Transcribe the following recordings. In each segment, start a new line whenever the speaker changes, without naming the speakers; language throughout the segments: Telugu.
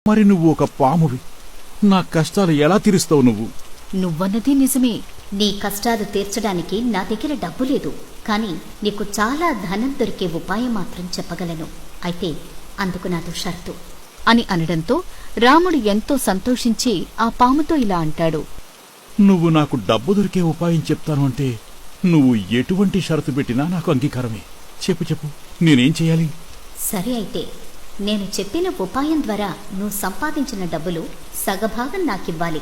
మరి నువ్వు ఒక పామువి, నా కష్టాలు ఎలా తీరుస్తావు నువ్వు?
నువ్వన్నది నిజమే. నీ కష్టాలు తీర్చడానికి నా దగ్గర డబ్బు లేదు, కాని నీకు చాలా ధనం దొరికే ఉపాయం మాత్రం చెప్పగలను. అయితే అందుకు నాతో షరతు అని అనడంతో రాముడు ఎంతో సంతోషించి ఆ పాముతో ఇలా అంటాడు.
నువ్వు నాకు డబ్బు దొరికే ఉపాయం చెప్తాను అంటే నువ్వు ఎటువంటి షరతు పెట్టినా నాకు అంగీకారమే. చెప్పు చెప్పు, నేనేం చెయ్యాలి?
సరే అయితే, నేను చెప్పిన ఉపాయం ద్వారా నువ్వు సంపాదించిన డబ్బులు సగభాగం నాకివ్వాలి.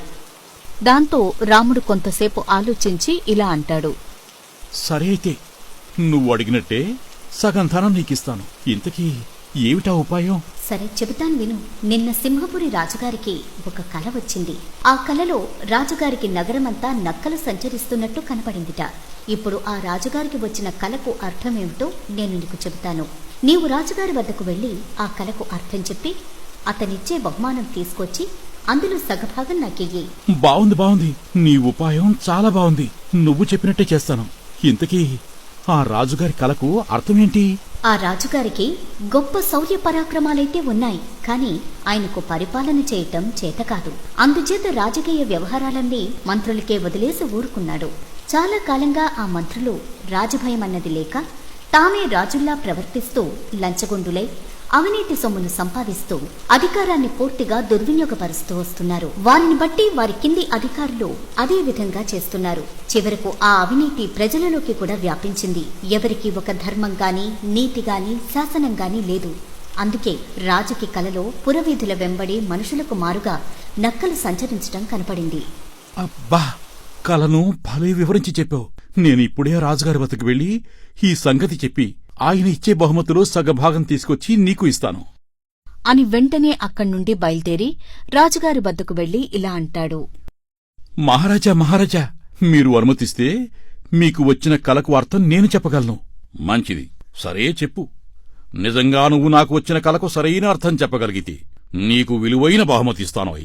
దాంతో రాముడు కొంతసేపు ఆలోచించి ఇలా అంటాడు.
సరే అయితే, నువ్వు అడిగినట్టే సగం ధనం నీకిస్తాను. ఇంతకీ ఏమిటా ఉపాయం?
సరే చెబుతాను విను. నిన్న సింహపురి రాజుగారికి ఒక కల వచ్చింది. ఆ కలలో రాజుగారికి నగరమంతా నక్కలు సంచరిస్తున్నట్టు కనపడిందిట. ఇప్పుడు ఆ రాజుగారికి వచ్చిన కలకు అర్థమేమిటో నేను నీకు చెబుతాను. నీవు రాజుగారి వద్దకు వెళ్లి ఆ కలకు అర్థం చెప్పి అతనిచ్చే బహుమానం తీసుకొచ్చి అందులో సగభాగం నాకియ్యి.
బావుంది బావుంది, నీ ఉపాయం చాలా బావుంది. నువ్వు చెప్పినట్టే చేస్తాను. ఇంతకీ ఆ రాజుగారి కలకు అర్థమేంటి?
ఆ రాజుగారికి గొప్ప శౌర్య పరాక్రమాలైతే ఉన్నాయి, కాని ఆయనకు పరిపాలన చేయటం చేతకాదు. అందుచేత రాజకీయ వ్యవహారాలన్నీ మంత్రులకే వదిలేసి ఊరుకున్నాడు. చాలా కాలంగా ఆ మంత్రులు రాజభయం అన్నది లేక తామే రాజుల్లా ప్రవర్తిస్తూ లంచగొండులై అవినీతి సొమ్మును సంపాదిస్తూ అధికారాన్ని పూర్తిగా దుర్వినియోగపరుస్తూ వస్తున్నారు. వారిని బట్టి వారి కింది అధికారులు అదే విధంగా చేస్తున్నారు. చివరకు ఆ అవినీతి ప్రజలలోకి కూడా వ్యాపించింది. ఎవరికి ఒక ధర్మం గాని, నీతి గాని, శాసనం గాని లేదు. అందుకే రాజుకి కలలో పురవీధుల వెంబడి మనుషులకు మారుగా నక్కలు సంచరించడం కనపడింది.
అబ్బా, కలను భలే వివరించి చెప్పావు. నేనిప్పుడే రాజుగారి వద్దకు వెళ్లి ఈ సంగతి చెప్పి ఆయన ఇచ్చే బహుమతిలో సగభాగం తీసుకొచ్చి నీకు ఇస్తాను
అని వెంటనే అక్కడ్నుండి బయల్దేరి రాజుగారి వద్దకు వెళ్లి ఇలా అంటాడు.
మహారాజా మహారాజా, మీరు అనుమతిస్తే మీకు వచ్చిన కలకు అర్థం నేను చెప్పగలను. మంచిది, సరే చెప్పు. నిజంగా నువ్వు నాకు వచ్చిన కలకు సరైన అర్థం చెప్పగలిగితే నీకు విలువైన బహుమతిస్తాను.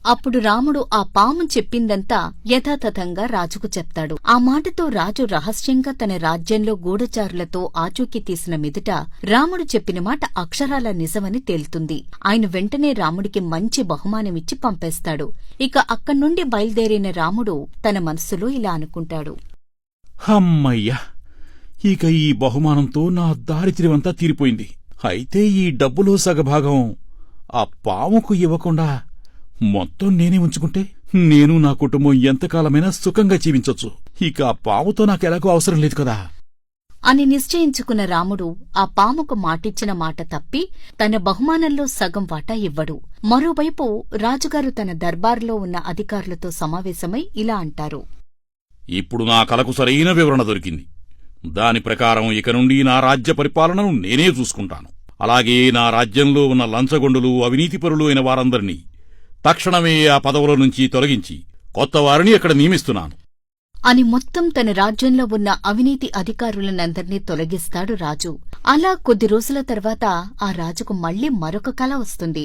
అప్పుడు రాముడు ఆ పాము చెప్పిందంతా యథాతథంగా రాజుకు చెప్తాడు. ఆ మాటతో రాజు రహస్యంగా తన రాజ్యంలో గూఢచారులతో ఆచూకీ తీసిన మీదట రాముడు చెప్పిన మాట అక్షరాల నిజమని తేలుతుంది. ఆయన వెంటనే రాముడికి మంచి బహుమానమిచ్చి పంపేస్తాడు. ఇక అక్కడ్నుండి బయల్దేరిన రాముడు తన మనస్సులో ఇలా అనుకుంటాడు.
అమ్మయ్యా, ఇక ఈ బహుమానంతో నా దారిద్ర్యమంతా తీరిపోయింది. అయితే ఈ డబ్బులో సగభాగం ఆ పాముకు ఇవ్వకుండా మొత్తం నేనే ఉంచుకుంటే నేను నా కుటుంబం ఎంతకాలమైనా సుఖంగా జీవించొచ్చు. ఇక ఆ పాముతో నాకెలాగో అవసరం లేదు కదా
అని నిశ్చయించుకున్న రాముడు ఆ పాముకు మాటిచ్చిన మాట తప్పి తన బహుమానంలో సగం వాటా ఇవ్వడు. మరోవైపు రాజుగారు తన దర్బారులో ఉన్న అధికారులతో సమావేశమై ఇలా అంటారు.
ఇప్పుడు నా కలకు సరైన వివరణ దొరికింది. దాని ప్రకారం ఇక నుండి నా రాజ్య పరిపాలనను నేనే చూసుకుంటాను. అలాగే నా రాజ్యంలో ఉన్న లంచగొండులు, అవినీతిపరులు అయిన వారందరినీ తక్షణమే ఆ పదవుల నుంచి తొలగించి కొత్త వారిని అక్కడ నియమిస్తున్నాను
అని మొత్తం తన రాజ్యంలో ఉన్న అవినీతి అధికారులనందర్నీ తొలగిస్తాడు రాజు. అలా కొద్ది రోజుల తర్వాత ఆ రాజుకు మళ్లీ మరొక కల వస్తుంది.